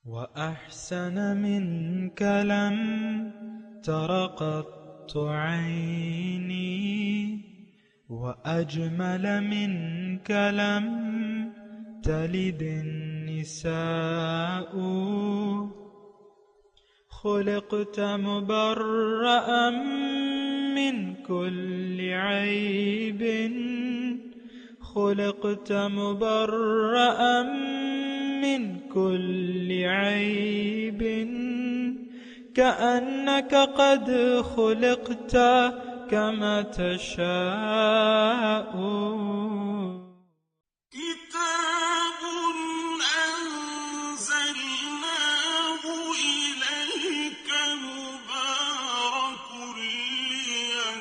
وأحسن منك لم تر قط عيني وأجمل منك لم تلد النساء خلقت مبرأ من كل عيب خلقت مبرأ من كل عيب كأنك قد خلقت كما تشاء كتاب أنزلناه إليك مبارك ليدبروا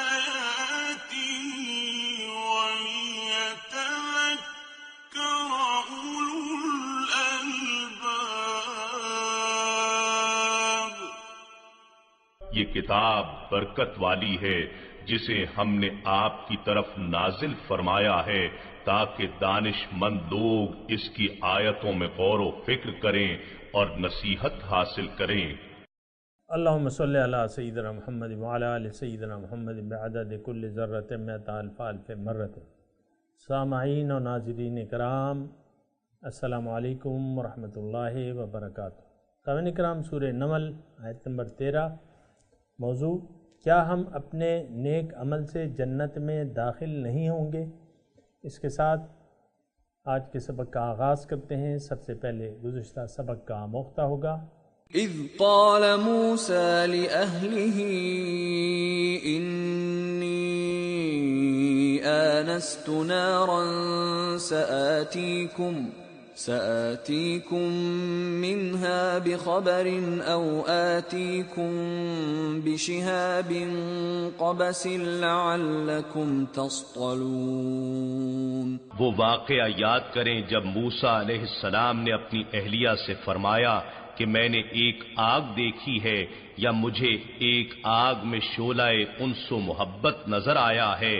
آياته وليتذكر أولو الألباب. یہ کتاب برکت والی ہے جسے ہم نے آپ کی طرف نازل فرمایا ہے تاکہ دانش مند لوگ اس کی آیتوں میں غور و فکر کریں اور نصیحت حاصل کریں. اللہم صلی علی سیدنا محمد وعلی آل سیدنا محمد بعدد کل ذرۃ مئۃ الف الف مرۃ. سامعین و ناظرین کرام، السلام علیکم ورحمۃ اللہ وبرکاتہ. سامعین کرام، سورہ نمل آیت نمبر 13. موضوع: کیا ہم اپنے نیک عمل سے جنت میں داخل نہیں ہوں گے؟ اس کے ساتھ آج کے سبق کا آغاز کرتے ہیں. سب سے پہلے گزشتہ سبق کا آموختہ ہوگا. اذ قال موسى لأهله إني آنست نارا سآتيكم منها بخبر أو آتيكم بشهاب قبس لعلكم تصطلون. وہ واقعہ یاد کریں جب موسیٰ علیہ السلام نے اپنی اہلیہ سے فرمایا کہ میں نے ایک آگ دیکھی ہے یا مجھے ایک آگ میں شعلہ انس و محبت نظر آیا ہے.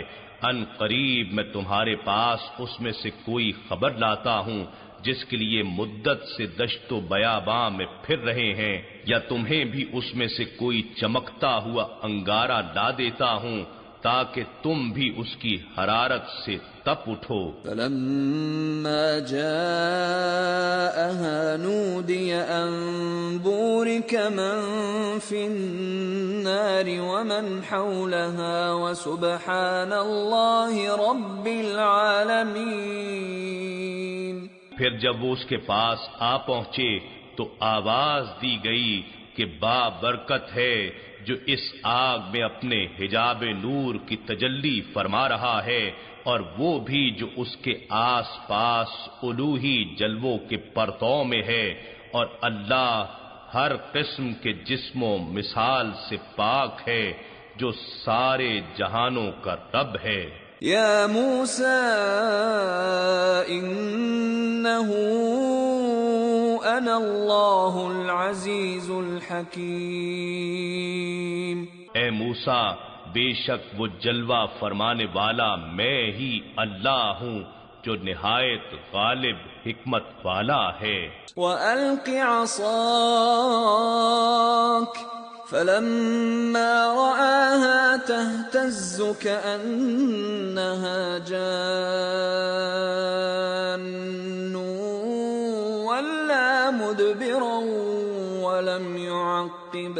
ان قریب میں تمہارے پاس اس میں سے کوئی خبر لاتا ہوں جس کے لیے مدت سے دشت و بیاباں میں پھر رہے ہیں، یا تمہیں بھی اس میں سے کوئی چمکتا ہوا انگارہ لا دیتا ہوں تاکہ تم بھی اس کی حرارت سے تپ اٹھو. فلما جاءها نودي أن بورك من في النار ومن حولها وسبحان الله رب العالمين. پھر جب وہ اس کے پاس آ پہنچے تو آواز دی گئی کہ بابرکت ہے جو اس آگ میں اپنے حجاب نور کی تجلی فرما رہا ہے، اور وہ بھی جو اس کے آس پاس الوہی جلووں کے پرتو میں ہے، اور اللہ ہر قسم کے جسم و مثال سے پاک ہے جو سارے جہانوں کا رب ہے. یا موسیٰ انہ انا اللہ العزیز الحکیم. اے موسیٰ، بے شک وہ جلوہ فرمانے والا میں ہی اللہ ہوں جو نہایت غالب حکمت والا ہے. وَأَلْقِ عَصَاكَ فَلَمَّا رَآهَا تَهْتَزُّ كَأَنَّهَا جَانٌّ وَلَّا مُدْبِرًا وَلَمْ يُعَقِّبْ.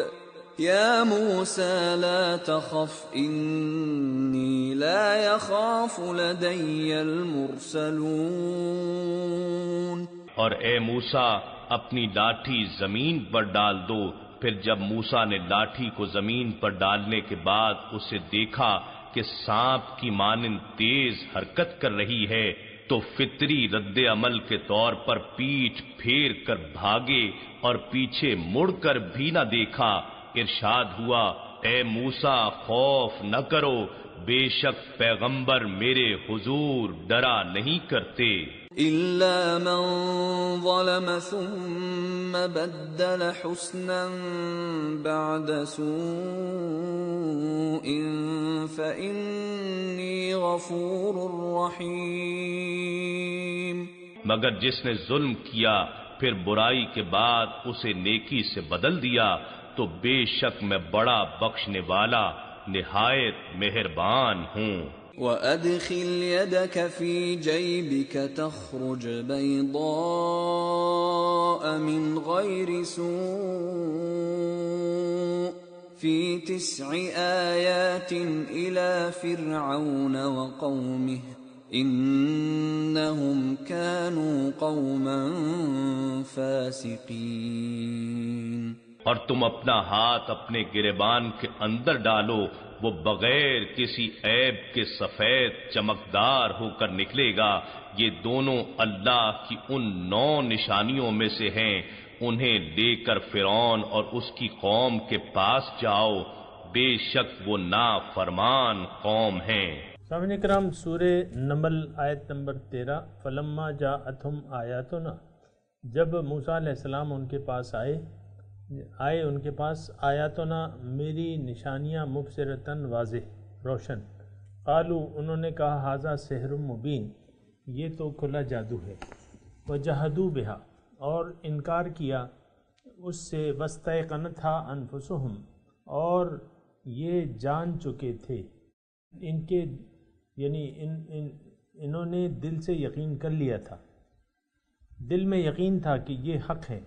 يَا مُوسَى لَا تَخَفْ إِنِّي لَا يَخَافُ لَدَيَّ الْمُرْسَلُونَ. اور اے موسیٰ، اپنی لاٹھی زمین پر ڈال دو. پھر جب موسیٰ نے لاٹھی کو زمین پر ڈالنے کے بعد اسے دیکھا کہ سانپ کی مانند تیز حرکت کر رہی ہے تو فطری رد عمل کے طور پر پیٹھ پھیر کر بھاگے اور پیچھے مڑ کر بھی نہ دیکھا. ارشاد ہوا، اے موسیٰ خوف نہ کرو، بے شک پیغمبر میرے حضور ڈرا نہیں کرتے. إلا من ظلم ثم بدل حسنا بعد سوء فإني غفور رحيم. مگر جس نے ظلم کیا پھر برائی کے بعد اسے نیکی سے بدل دیا تو بے شک میں بڑا بخشنے والا نہایت مہربان ہوں۔ وَأَدْخِلْ يَدَكَ فِي جَيْبِكَ تَخْرُجْ بَيْضَاءَ مِنْ غَيْرِ سُوءٍ فِي 9 آيَاتٍ إِلَى فِرْعَوْنَ وَقَوْمِهِ إِنَّهُمْ كَانُوا قَوْمًا فَاسِقِينَ۔ اور تم اپنا ہاتھ اپنے گریبان کے اندر ڈالو، وہ بغیر کسی عیب کے سفید چمکدار ہو کر نکلے گا۔ یہ دونوں اللہ کی ان 9 نشانیوں میں سے ہیں، انہیں لے کر فرعون اور اس کی قوم کے پاس جاؤ، بے شک وہ نافرمان قوم ہیں۔ سامعین کرام، سورہ نمل آیت نمبر 13، فلما جاءتہم آیاتنا، جب موسیٰ علیہ السلام ان کے پاس آئے ان کے پاس آیاتنا میری نشانیاں مبصرتاً واضح روشن، قالو انہوں نے کہا ھذا سحر مبین، یہ تو کھلا جادو ہے، وجحدوا بہا اور انکار کیا اس سے، واستیقنتھا انفسہم اور یہ جان چکے تھے، ان کے یعنی انہوں نے دل سے یقین کر لیا تھا، دل میں یقین تھا کہ یہ حق ہے،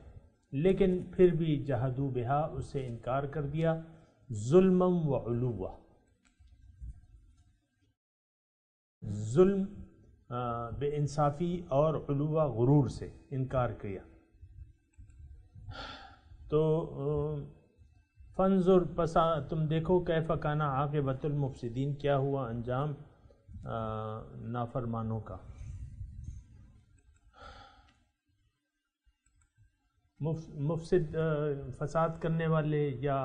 لیکن پھر بھی جہدوا بہا اس سے انکار کر دیا، ظلما و علوا، ظلم بے انصافی اور علوا غرور سے انکار کیا۔ تو فانظر پسا تم دیکھو کیف کان عاقبۃ المفسدین، کیا ہوا انجام نافرمانوں کا۔ مفسد فساد کرنے والے یا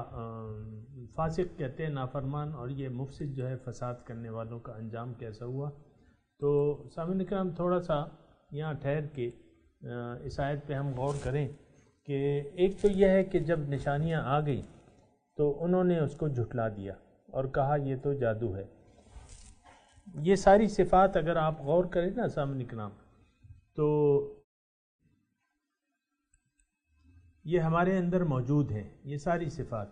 فاسق کہتے ہیں نافرمان، اور یہ مفسد جو ہے فساد کرنے والوں کا انجام کیسا ہوا۔ تو سامعین کرام تھوڑا سا یہاں ٹھہر کے اس آیت پہ ہم غور کریں کہ ایک تو یہ ہے کہ جب نشانیاں آ گئی تو انہوں نے اس کو جھٹلا دیا اور کہا یہ تو جادو ہے۔ یہ ساری صفات اگر آپ غور کریں نا سامعین کرام تو یہ ہمارے اندر موجود ہیں، یہ ساری صفات،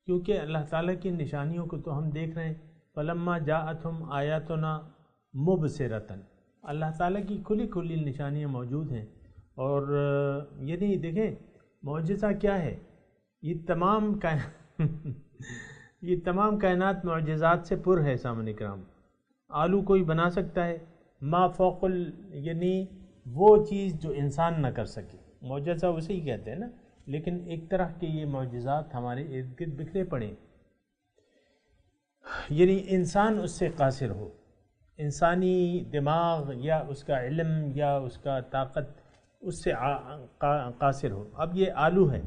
کیونکہ اللہ تعالیٰ کی نشانیوں کو تو ہم دیکھ رہے ہیں۔ فلما جاءتہم آیاتنا مبصرۃ، اللہ تعالیٰ کی کھلی کھلی نشانیاں موجود ہیں، اور یعنی دیکھیں معجزہ کیا ہے، یہ تمام کائنات معجزات سے پر ہے سامعین کرام۔ آلو کوئی بنا سکتا ہے، ما فوق یعنی وہ چیز جو انسان نہ کر سکے، معجزہ اسے ہی کہتے ہیں نا، لیکن ایک طرح کے یہ معجزات ہمارے ارد گرد بکھرے پڑے، یعنی انسان اس سے قاصر ہو، انسانی دماغ یا اس کا علم یا اس کا طاقت اس سے قاصر ہو۔ اب یہ آلو ہے،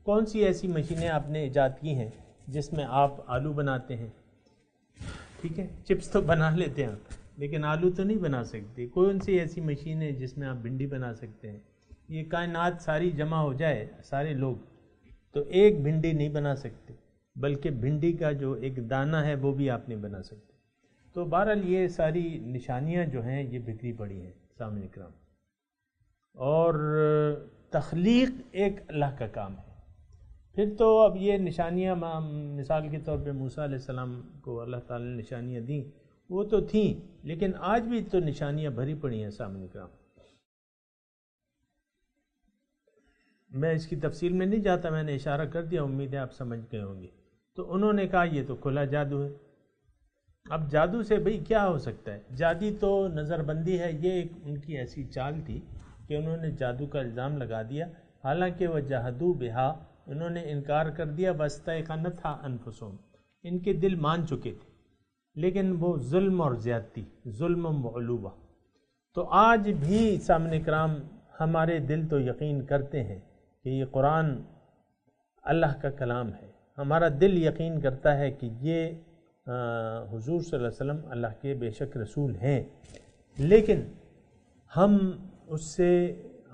کون سی ایسی مشینیں آپ نے ایجاد کی ہیں جس میں آپ آلو بناتے ہیں؟ ٹھیک ہے، چپس تو بنا لیتے ہیں لیکن آلو تو نہیں بنا سکتے۔ کون سی ایسی مشین ہے جس میں آپ بھنڈی بنا سکتے ہیں؟ یہ کائنات ساری جمع ہو جائے سارے لوگ تو ایک بھنڈی نہیں بنا سکتے، بلکہ بھنڈی کا جو ایک دانہ ہے وہ بھی آپ نہیں بنا سکتے۔ تو بہرحال یہ ساری نشانیاں جو ہیں یہ بکھری پڑی ہیں سامعین کرام، اور تخلیق ایک اللہ کا کام ہے۔ پھر تو اب یہ نشانیاں مثال کے طور پہ موسیٰ علیہ السلام کو اللہ تعالی نے نشانیاں دیں، وہ تو تھیں، لیکن آج بھی تو نشانیاں بھری پڑی ہیں سامعین کرام۔ میں اس کی تفصیل میں نہیں جاتا، میں نے اشارہ کر دیا، امید ہے آپ سمجھ گئے ہوں گے۔ تو انہوں نے کہا یہ تو کھلا جادو ہے۔ اب جادو سے بھئی کیا ہو سکتا ہے؟ جادی تو نظر بندی ہے، یہ ایک ان کی ایسی چال تھی کہ انہوں نے جادو کا الزام لگا دیا، حالانکہ وہ جہدوا بہا، انہوں نے انکار کر دیا، واستیقنتھا انفسہم، ان کے دل مان چکے تھے، لیکن وہ ظلم اور زیادتی، ظلم و علوا۔ تو آج بھی سامعین کرام ہمارے دل تو یقین کرتے ہیں کہ یہ قرآن اللہ کا کلام ہے، ہمارا دل یقین کرتا ہے کہ یہ حضور صلی اللہ علیہ وسلم اللہ کے بے شک رسول ہیں، لیکن ہم اس سے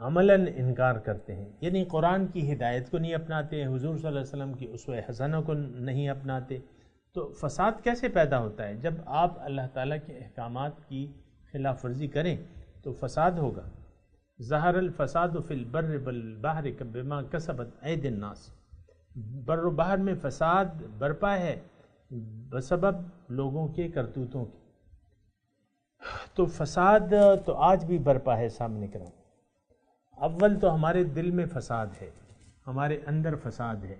عملاً انکار کرتے ہیں، یعنی قرآن کی ہدایت کو نہیں اپناتے، حضور صلی اللہ علیہ وسلم کی اسوہ حسنہ کو نہیں اپناتے۔ تو فساد کیسے پیدا ہوتا ہے؟ جب آپ اللہ تعالیٰ کے احکامات کی خلاف ورزی کریں تو فساد ہوگا۔ ظہر الفساد فی البر والبحر بما کسبت ایدی الناس، بر و بحر میں فساد برپا ہے بسبب لوگوں کے کرتوتوں کی. تو فساد تو آج بھی برپا ہے سامنے کرام. اول تو ہمارے دل میں فساد ہے، ہمارے اندر فساد ہے،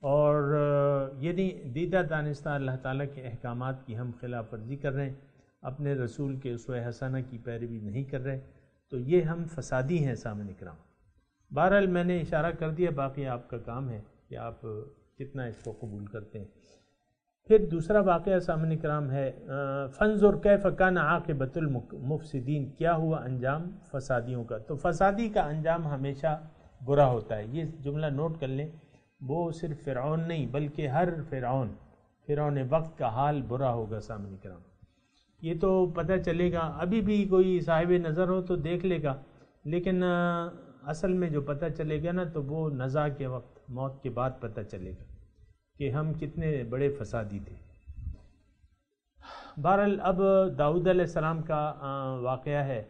اور یعنی دیدہ دانستہ اللہ تعالیٰ کے احکامات کی ہم خلاف ورزی کر رہے ہیں، اپنے رسول کے اسوہ حسنہ کی پیروی نہیں کر رہے، تو یہ ہم فسادی ہیں سامنے کرام. بہرحال میں نے اشارہ کر دیا، باقی آپ کا کام ہے کہ آپ کتنا اس کو قبول کرتے ہیں. پھر دوسرا واقعہ سامنے کرام ہے، فانظر کیف کان عاقبۃ المفسدین، کیا ہوا انجام فسادیوں کا. تو فسادی کا انجام ہمیشہ برا ہوتا ہے. یہ جملہ نوٹ کر لیں، وہ صرف فرعون نہیں بلکہ ہر فرعون وقت کا حال برا ہوگا سامنے کرام. یہ تو پتہ چلے گا، ابھی بھی کوئی صاحب نظر ہو تو دیکھ لے گا، لیکن اصل میں جو پتہ چلے گا نا تو وہ نزا کے وقت، موت کے بعد پتہ چلے گا کہ ہم کتنے بڑے فسادی تھے. بہرحال اب داؤد علیہ السلام کا واقعہ ہے.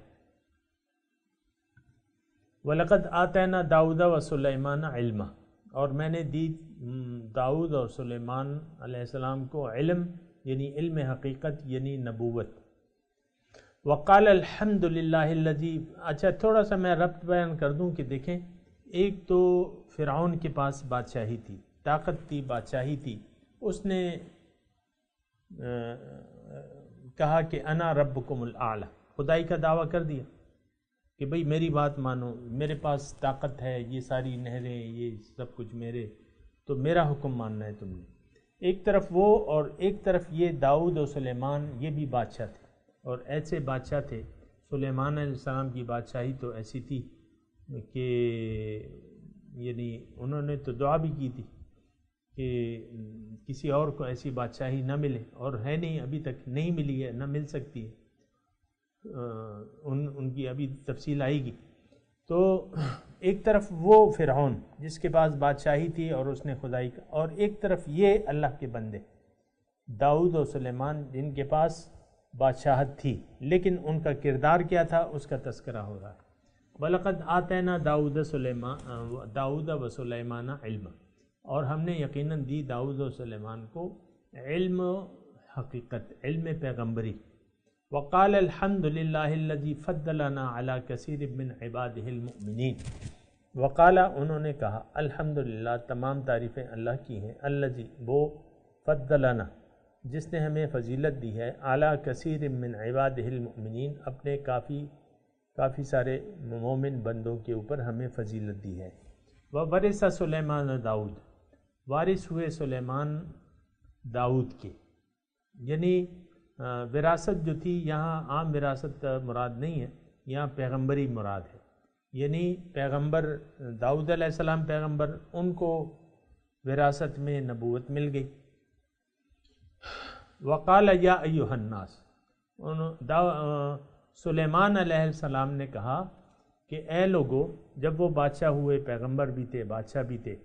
وَلَقَدْ آتَيْنَا دَاؤُدَ وَسُلَيْمَانَ عِلْمًا، اور میں نے دی داؤد اور سلیمان علیہ السلام کو علم، یعنی علم حقیقت، یعنی نبوت. وقال الحمد للہ الذی، اچھا تھوڑا سا میں ربط بیان کر دوں کہ دیکھیں، ایک تو فرعون کے پاس بادشاہی تھی، طاقت تھی، بادشاہی تھی. اس نے کہا کہ انا ربکم الاعلی، خدائی کا دعویٰ کر دیا کہ بھئی میری بات مانو، میرے پاس طاقت ہے، یہ ساری نہریں، یہ سب کچھ میرے، تو میرا حکم ماننا ہے تم نے. ایک طرف وہ، اور ایک طرف یہ داؤد و سلیمان، یہ بھی بادشاہ تھے، اور ایسے بادشاہ تھے. سلیمان علیہ السلام کی بادشاہی تو ایسی تھی کہ یعنی انہوں نے تو دعا بھی کی تھی کہ کسی اور کو ایسی بادشاہی نہ ملے، اور ہے نہیں، ابھی تک نہیں ملی ہے، نہ مل سکتی ہے. ان کی ابھی تفصیل آئے گی. تو ایک طرف وہ فرعون جس کے پاس بادشاہی تھی اور اس نے خدائی کا، اور ایک طرف یہ اللہ کے بندے داؤد و سلیمان جن کے پاس بادشاہت تھی، لیکن ان کا کردار کیا تھا اس کا تذکرہ ہو رہا ہے. وَلَقَدْ آتَيْنَا دَاؤُدَ وَسُلَيْمَانَ عِلْمًا، اور ہم نے یقیناً دی داؤد و سلیمان کو علم حقیقت، علم پیغمبری. وقال الحمد للہ الذی فضلنا علی کثیر من عبادہ المؤمنین، وقال انہوں نے کہا، الحمدللہ تمام تعریفیں اللہ کی ہیں، الذی وہ، فضلنا جس نے ہمیں فضیلت دی ہے، علی کثیر من عبادہ المؤمنین اپنے کافی سارے مومن بندوں کے اوپر ہمیں فضیلت دی ہے. وورث سلیمان داؤد، وارث ہوئے سلیمان داؤد کے، یعنی وراثت جو تھی یہاں عام وراثت مراد نہیں ہے، یہاں پیغمبری مراد ہے. یعنی پیغمبر داؤد علیہ السلام پیغمبر، ان کو وراثت میں نبوت مل گئی. وقال یا ایھا الناس، سلیمان علیہ السلام نے کہا کہ اے لوگو، جب وہ بادشاہ ہوئے، پیغمبر بھی تھے، بادشاہ بھی تھے،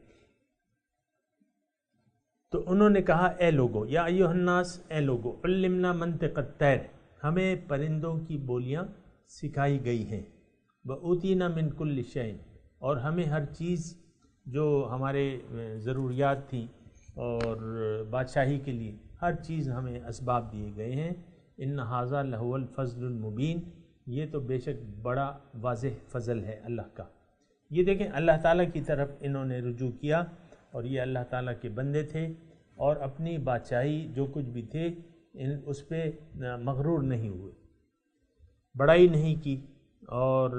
تو انہوں نے کہا اے لوگو، یا ایھا الناس، اے لوگو، علمنا منطق الطیر، ہمیں پرندوں کی بولیاں سکھائی گئی ہیں. وَأُوتِينَا مِن كُلِّ شَيْءٍ، اور ہمیں ہر چیز جو ہمارے ضروریات تھیں اور بادشاہی کے لیے ہر چیز ہمیں اسباب دیے گئے ہیں. ان ھذا لہو الفضل المبین، یہ تو بے شک بڑا واضح فضل ہے اللہ کا. یہ دیکھیں اللہ تعالیٰ کی طرف انہوں نے رجوع کیا، اور یہ اللہ تعالیٰ کے بندے تھے، اور اپنی بادشاہی جو کچھ بھی تھے اس پہ مغرور نہیں ہوئے، بڑائی نہیں کی اور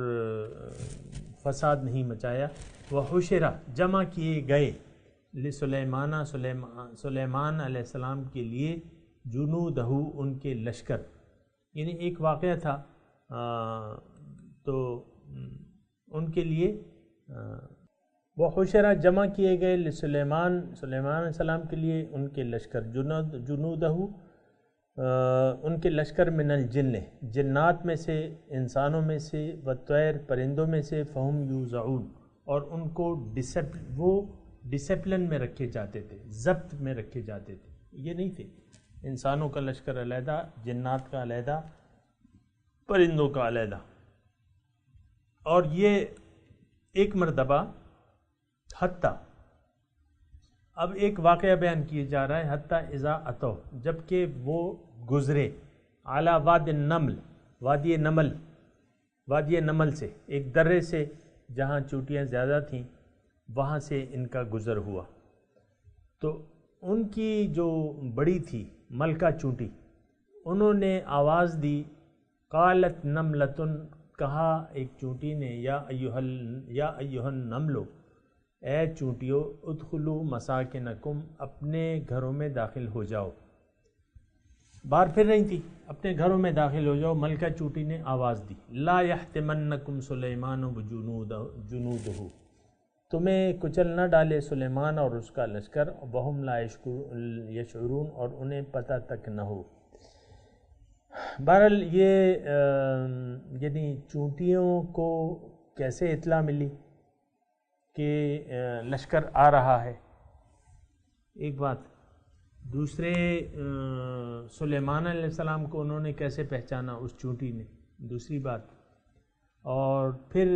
فساد نہیں مچایا. وحشر، جمع کیے گئے، سلیمان علیہ السلام کے لیے، جنودہ، ان کے لشکر. یعنی ایک واقعہ تھا تو ان کے لیے وحشر، جمع کیے گئے سلیمان علیہ السلام کے لیے ان کے لشکر، جنودہ، ان کے لشکر، من الجن، جنات میں سے، انسانوں میں سے، والطیر، پرندوں میں سے، فہم یوزعون، اور ان کو وہ ڈسپلن میں رکھے جاتے تھے، ضبط میں رکھے جاتے تھے. یہ نہیں تھے انسانوں کا لشکر علیحدہ، جنات کا علیحدہ، پرندوں کا علیحدہ. اور یہ ایک مرتبہ حتیٰ، اب ایک واقعہ بیان کیا جا رہا ہے، حتیٰ اذا اتو، جب کہ وہ گزرے، اعلی واد النمل، وادی نمل، وادی نمل سے، ایک درے سے جہاں چونٹیاں زیادہ تھیں وہاں سے ان کا گزر ہوا، تو ان کی جو بڑی تھی ملکہ چونٹی، انہوں نے آواز دی، قالت نملتن، کہا ایک چونٹی نے، یا ایہا النملو، اے چونٹیو، ادخلوا مساکنکم، اپنے گھروں میں داخل ہو جاؤ، باہر پھر رہی تھی، اپنے گھروں میں داخل ہو جاؤ، ملکہ چونٹی نے آواز دی، لا یحتمنکم سلیمان وجنودہ، تمہیں کچل نہ ڈالے سلیمان اور اس کا لشکر، وہم لا یشعرون، اور انہیں پتہ تک نہ ہو۔ بہرحال یہ یعنی چونٹیوں کو کیسے اطلاع ملی کہ لشکر آ رہا ہے، ایک بات، دوسرے سلیمان علیہ السلام کو انہوں نے کیسے پہچانا اس چونٹی نے، دوسری بات، اور پھر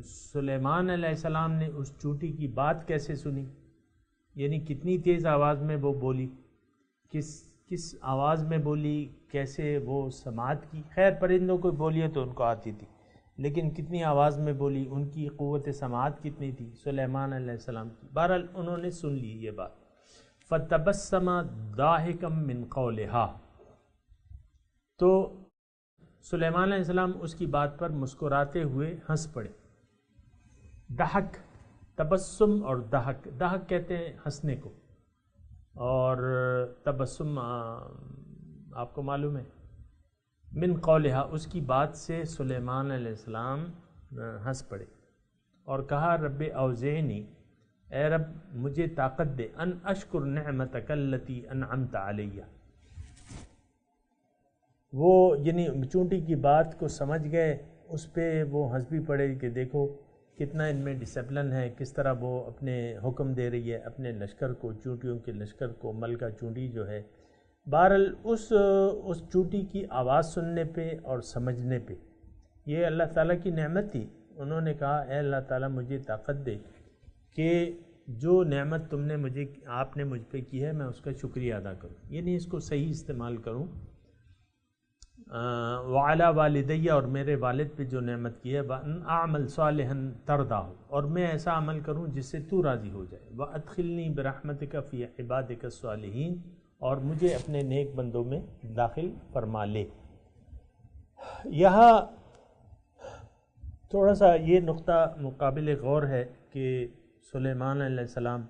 سلیمان علیہ السلام نے اس چونٹی کی بات کیسے سنی، یعنی کتنی تیز آواز میں وہ بولی، کس آواز میں بولی، کیسے وہ سماعت کی، خیر پرندوں کو بولیاں تو ان کو آتی تھی، لیکن کتنی آواز میں بولی، ان کی قوت سماعت کتنی تھی سلیمان علیہ السلام کی، بہرحال انہوں نے سن لی یہ بات، فَتَبَسَّمَ ضَاحِكًا مِّن قَوْلِهَا، تو سلیمان علیہ السلام اس کی بات پر مسکراتے ہوئے ہنس پڑے، دہک، تبسم اور دہک، دہک کہتے ہیں ہنسنے کو، اور تبسم آپ کو معلوم ہے، من قولہا، اس کی بات سے سلیمان علیہ السلام ہنس پڑے اور کہا، رب اوزعنی، اے رب مجھے طاقت دے، ان اشکر نعمتک التی انعمت علیہ، وہ یعنی چونٹی کی بات کو سمجھ گئے، اس پہ وہ ہنس بھی پڑے کہ دیکھو کتنا ان میں ڈسپلن ہے، کس طرح وہ اپنے حکم دے رہی ہے اپنے لشکر کو، چونٹیوں کے لشکر کو، ملکہ چونٹی جو ہے، بہرحال اس چونٹی کی آواز سننے پہ اور سمجھنے پہ یہ اللہ تعالیٰ کی نعمت تھی، انہوں نے کہا اے اللہ تعالیٰ مجھے طاقت دے کہ جو نعمت تم نے آپ نے مجھ پہ کی ہے میں اس کا شکریہ ادا کروں، یعنی اس کو صحیح استعمال کروں، وعلی والدی، اور میرے والد پہ جو نعمت کی ہے، وَأَنْ أَعْمَلْ صَالِحًا تَرْضَاهُ، اور میں ایسا عمل کروں جس سے تو راضی ہو جائے، وَأَدْخِلْنِي بِرَحْمَتِكَ فِي عِبَادِكَ الصَّالِحِينَ، اور مجھے اپنے نیک بندوں میں داخل فرما لے۔ یہاں تھوڑا سا یہ نقطہ مقابل غور ہے کہ سلیمان علیہ السلام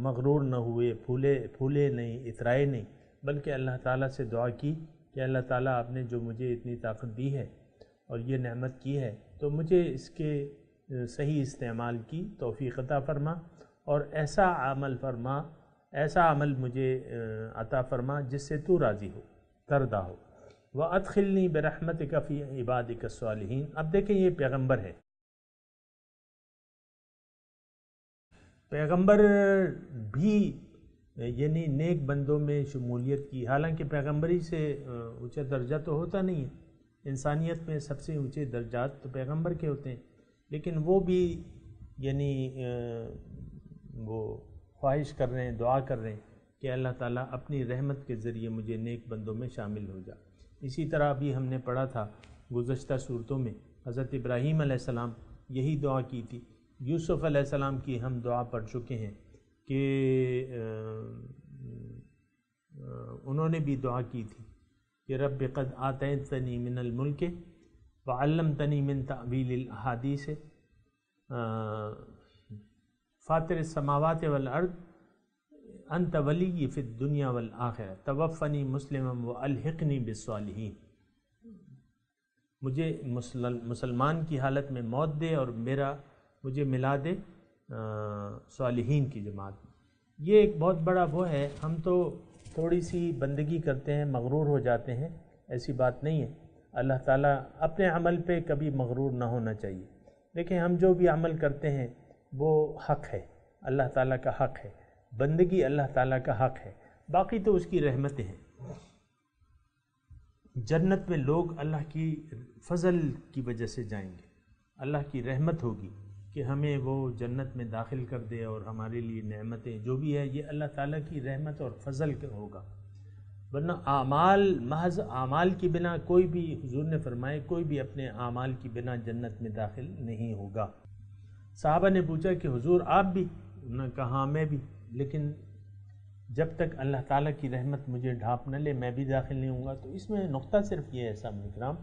مغرور نہ ہوئے، پھولے نہیں، اترائے نہیں، بلکہ اللہ تعالیٰ سے دعا کی کہ اللہ تعالیٰ آپ نے جو مجھے اتنی طاقت دی ہے اور یہ نعمت کی ہے تو مجھے اس کے صحیح استعمال کی توفیق عطا فرما، اور ایسا عمل فرما، ایسا عمل مجھے عطا فرما جس سے تو راضی ہو، ترضا ہو، وَأَدْخِلْنِي بِرَحْمَتِكَ فِي عِبَادِكَ الصَّالِحِينَ۔ اب دیکھیں یہ پیغمبر ہے، پیغمبر بھی یعنی نیک بندوں میں شمولیت کی، حالانکہ پیغمبری سے اونچا درجہ تو ہوتا نہیں ہے، انسانیت میں سب سے اونچے درجات تو پیغمبر کے ہوتے ہیں، لیکن وہ بھی یعنی وہ خواہش کر رہے ہیں، دعا کر رہے ہیں کہ اللہ تعالیٰ اپنی رحمت کے ذریعے مجھے نیک بندوں میں شامل ہو جا۔ اسی طرح ابھی ہم نے پڑھا تھا گزشتہ صورتوں میں حضرت ابراہیم علیہ السلام یہی دعا کی تھی، یوسف علیہ السلام کی ہم دعا پڑھ چکے ہیں کہ انہوں نے بھی دعا کی تھی کہ رب قد آتیتنی من الملک وعلمتنی من تعویل الاحادیث فاطر السماوات والارض انت ولی فی الدنیا والآخرہ توفنی مسلما والحقنی بالصالحین، مجھے مسلمان کی حالت میں موت دے اور مجھے ملا دے صالحین کی جماعت میں۔ یہ ایک بہت بڑا وہ ہے، ہم تو تھوڑی سی بندگی کرتے ہیں مغرور ہو جاتے ہیں، ایسی بات نہیں ہے، اللہ تعالیٰ اپنے عمل پہ کبھی مغرور نہ ہونا چاہیے، لیکن ہم جو بھی عمل کرتے ہیں وہ حق ہے، اللہ تعالیٰ کا حق ہے، بندگی اللہ تعالیٰ کا حق ہے، باقی تو اس کی رحمتیں ہیں۔ جنت میں لوگ اللہ کی فضل کی وجہ سے جائیں گے، اللہ کی رحمت ہوگی کہ ہمیں وہ جنت میں داخل کر دے اور ہمارے لیے نعمتیں جو بھی ہے یہ اللہ تعالیٰ کی رحمت اور فضل ہوگا، ورنہ اعمال محض اعمال کی بنا کوئی بھی، حضور نے فرمائے کوئی بھی اپنے اعمال کی بنا جنت میں داخل نہیں ہوگا۔ صحابہ نے پوچھا کہ حضور آپ بھی؟ انہوں نے کہا ہاں میں بھی، لیکن جب تک اللہ تعالیٰ کی رحمت مجھے ڈھانپ نہ لے میں بھی داخل نہیں ہوں گا۔ تو اس میں نقطہ صرف یہ ہے صاحب اکرام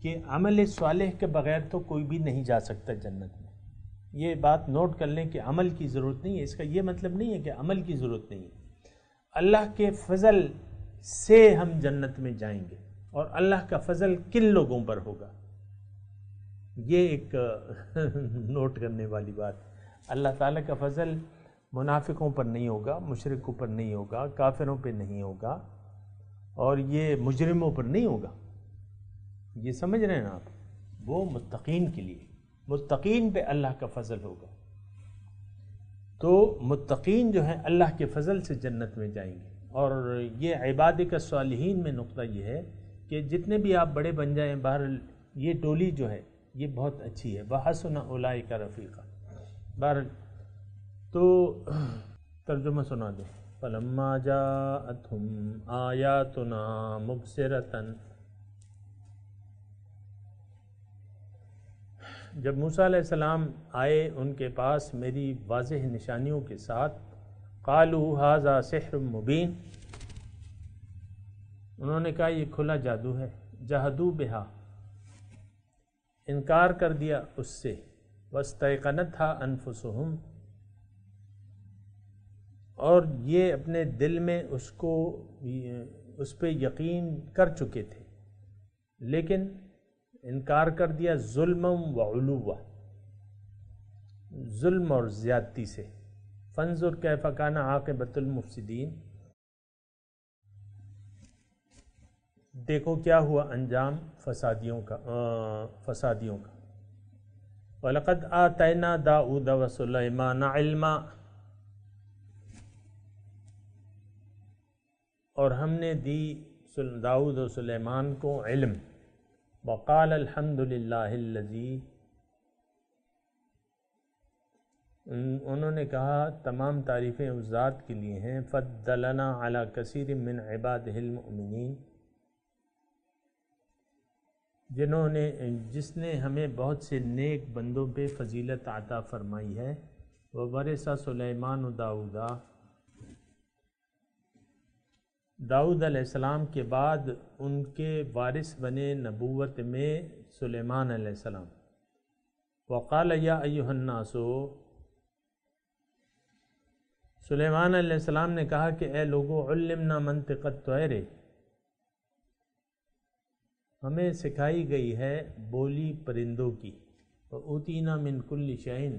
کہ عمل صالح کے بغیر تو کوئی بھی نہیں جا سکتا جنت میں۔ یہ بات نوٹ کر لیں کہ عمل کی ضرورت نہیں ہے، اس کا یہ مطلب نہیں ہے کہ عمل کی ضرورت نہیں ہے، اللہ کے فضل سے ہم جنت میں جائیں گے، اور اللہ کا فضل کن لوگوں پر ہوگا، یہ ایک نوٹ کرنے والی بات۔ اللہ تعالیٰ کا فضل منافقوں پر نہیں ہوگا، مشرکوں پر نہیں ہوگا، کافروں پہ نہیں ہوگا، اور یہ مجرموں پر نہیں ہوگا، یہ سمجھ رہے ہیں آپ، وہ متقین کے لیے، متقین پہ اللہ کا فضل ہوگا۔ تو متقین جو ہیں اللہ کے فضل سے جنت میں جائیں گے۔ اور یہ عبادک الصالحین میں نقطہ یہ ہے کہ جتنے بھی آپ بڑے بن جائیں، بہرحال یہ ٹولی جو ہے یہ بہت اچھی ہے، وَحَسُنَ أُولَٰئِكَ رَفِیقًا۔ بہرحال تو ترجمہ سنا دیں۔ فَلَمَّا جَاءَتْهُمْ آيَاتُنَا مُبْصِرَةً، جب موسیٰ علیہ السلام آئے ان کے پاس میری واضح نشانیوں کے ساتھ، قالوا ھذا سحر مبین، انہوں نے کہا یہ کھلا جادو ہے، جحدوا بہا، انکار کر دیا اس سے، واستیقنتھا انفسہم، اور یہ اپنے دل میں اس پہ یقین کر چکے تھے، لیکن انکار کر دیا ظلمم وعلوا، ظلم اور زیادتی سے۔ فانظر کیف کان عاقبۃ المفسدین، دیکھو کیا ہوا انجام فسادیوں کا۔ وَلَقَدْ آتَيْنَا دَاؤُودَ وَسُلَيْمَانَ عِلْمًا، اور ہم نے دی داؤد و سلیمان کو علم۔ وقال الحمد للہ الذی، انہوں نے کہا تمام تعریفیں اس ذات کے لیے ہیں، فضلنا علی کثیر من عبادہ المؤمنین، جس نے ہمیں بہت سے نیک بندوں پہ فضیلت عطا فرمائی ہے۔ وورث سلیمان و داؤد علیہ السلام کے بعد ان کے وارث بنے نبوت میں سلیمان علیہ السلام۔ وقال یا ایھا الناس، سلیمان علیہ السلام نے کہا کہ اے لوگو، علمنا منطق الطیر، ہمیں سکھائی گئی ہے بولی پرندوں کی، وأوتینا من کل شیء،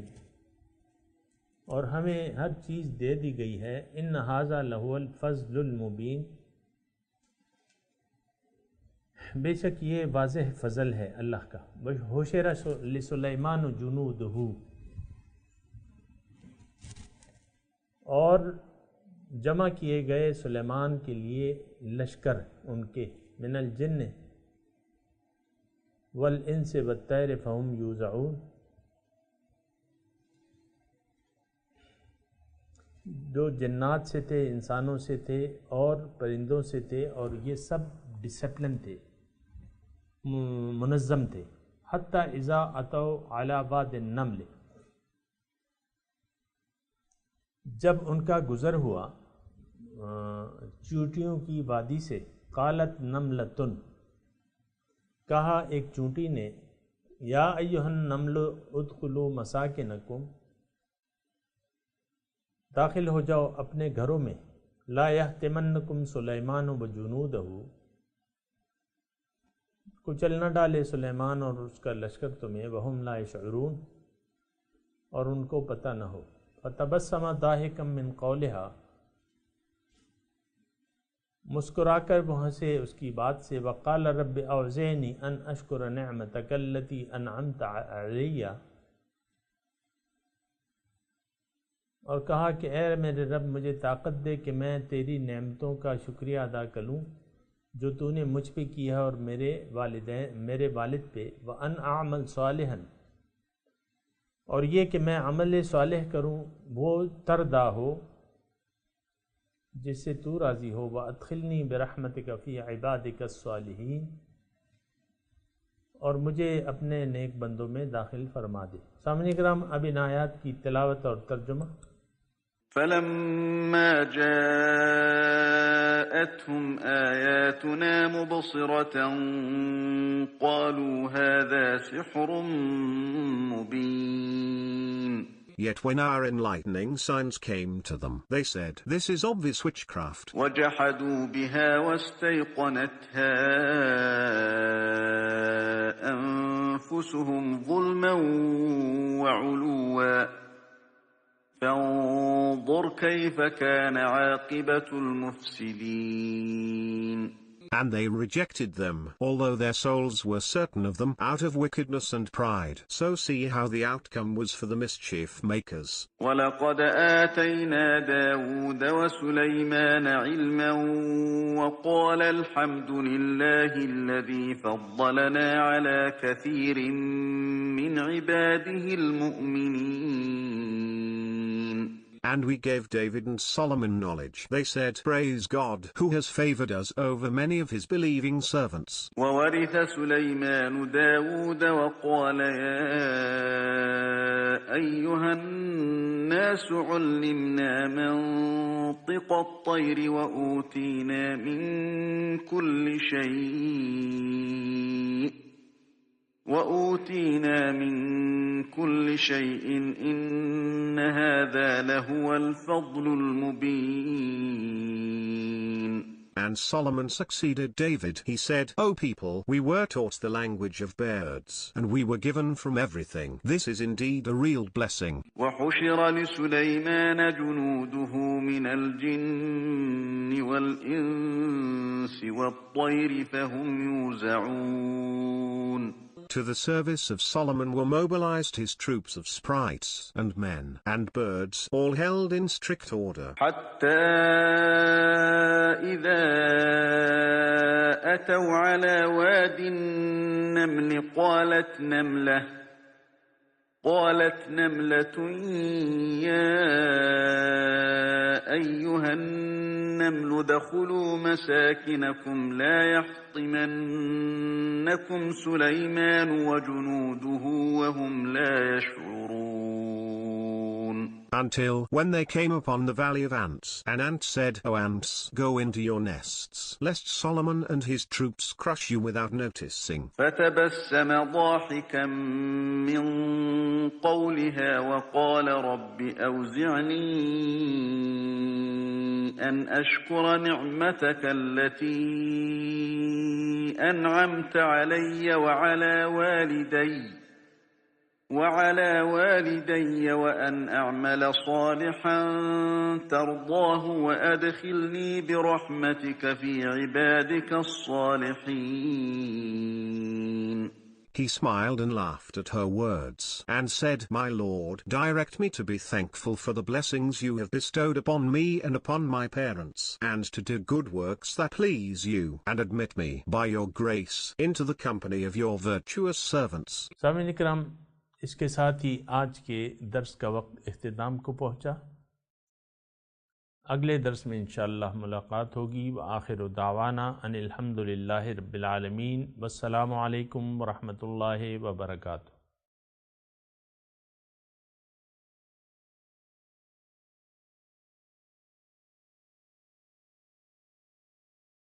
اور ہمیں ہر چیز دے دی گئی ہے، ان ھذا لہو الفضل المبین، بے شک یہ واضح فضل ہے اللہ کا۔ وحشر لسلیمان جنودہ، اور جمع کیے گئے سلیمان کے لیے لشکر ان کے، من الجن والانس والطیر فہم یوزعون، جو جنات سے تھے، انسانوں سے تھے اور پرندوں سے تھے، اور یہ سب ڈسپلن تھے، منظم تھے۔ حتی اذا اتوا علی واد النمل، جب ان کا گزر ہوا چونٹیوں کی وادی سے، قالت نملۃ، کہا ایک چونٹی نے، یا ایھا النمل ادخلوا مساکنکم، داخل ہو جاؤ اپنے گھروں میں، لا یحطمنکم سلیمان وجنودہ، کچل نہ ڈالے سلیمان اور اس کا لشکر تمہیں، وہم لا یشعرون، اور ان کو پتہ نہ ہو۔ فتبسم ضاحکا من قولہا، مسکرا کر وہاں سے اس کی بات سے، وقال رب اوزعنی ان اشکر نعمتک التی انعمت علی، اور کہا کہ اے میرے رب مجھے طاقت دے کہ میں تیری نعمتوں کا شکریہ ادا کروں جو تو نے مجھ پہ کیا ہے اور میرے والد پہ، وَأَنْ أَعْمَلْ صَالِحًا، اور یہ کہ میں عمل صالح کروں وہ تردا ہو جس سے تو راضی ہو، وَأَدْخِلْنِي بِرَحْمَتِكَ فِي عِبَادِكَ الصَّالِحِينَ، اور مجھے اپنے نیک بندوں میں داخل فرما دے۔ سامعین کرام، اب ان آیات کی تلاوت اور ترجمہ۔ فلما جاءتهم آياتنا مبصرة قالوا هذا سحر مبين. Yet when our enlightening signs came to them, they said, "This is obvious witchcraft." وجحدوا بها واستيقنتها أنفسهم ظلما وعلوا فانظر كيف كان عاقبة المفسدين. And they rejected them, although their souls were certain of them, out of wickedness and pride. So see how the outcome was for the mischief makers. وَلَقَدْ آتَيْنَا دَاوُودَ وَسُلَيْمَانَ عِلْمًا وَقَالَ الْحَمْدُ لِلَّهِ الَّذِي فَضَّلَنَا عَلَى كَثِيرٍ مِّنْ عِبَادِهِ الْمُؤْمِنِينَ. And we gave David and Solomon knowledge. They said, "Praise God, who has favored us over many of his believing servants." وَوَرِثَ سُلَيْمَانُ دَاوُودَ وَقَالَ يَا أَيُّهَا النَّاسُ عُلِّمْنَا مَنطِقَ الطَّيْرِ وَأُوتِينَا مِن كُلِّ شَيْءٍ إِنَّ هَذَا لَهُوَ الْفَضْلُ الْمُبِينُ. And Solomon succeeded David. He said, "O people, we were taught the language of birds, and we were given from everything. This is indeed a real blessing." وَحُشِرَ لِسُلَيْمَانَ جُنُودُهُ مِنَ الْجِنِّ وَالْإِنسِ وَالطَّيْرِ فَهُمْ يُوزَعُونَ. To the service of Solomon were mobilized his troops of sprites and men and birds, all held in strict order. حتى إذا أتوا على واد النمل قالت نملة يا أيها النمل ادخلوا مساكنكم لا يحطمنكم سليمان وجنوده وهم لا يشعرون. Until, when they came upon the valley of ants, an ant said, "O ants, go into your nests, lest Solomon and his troops crush you without noticing." فتبسم ضاحكا من قولها وقال رب أوزعني أن أشكر نعمتك التي أنعمت علي وعلى والدي وأن أعمل صالحا ترضاه وأدخلني برحمتك في عبادك الصالحين. He smiled and laughed at her words, and said, "My Lord, direct me to be thankful for the blessings you have bestowed upon me and upon my parents, and to do good works that please you, and admit me, by your grace, into the company of your virtuous servants." سامعین کرام، اس کے ساتھ ہی آج کے درس کا وقت اختتام کو پہنچا۔ اگلے درس میں انشاءاللہ ملاقات ہوگی۔ وآخر دعوانا ان الحمدللہ رب العالمین، والسلام علیکم ورحمۃ اللہ وبرکاتہ۔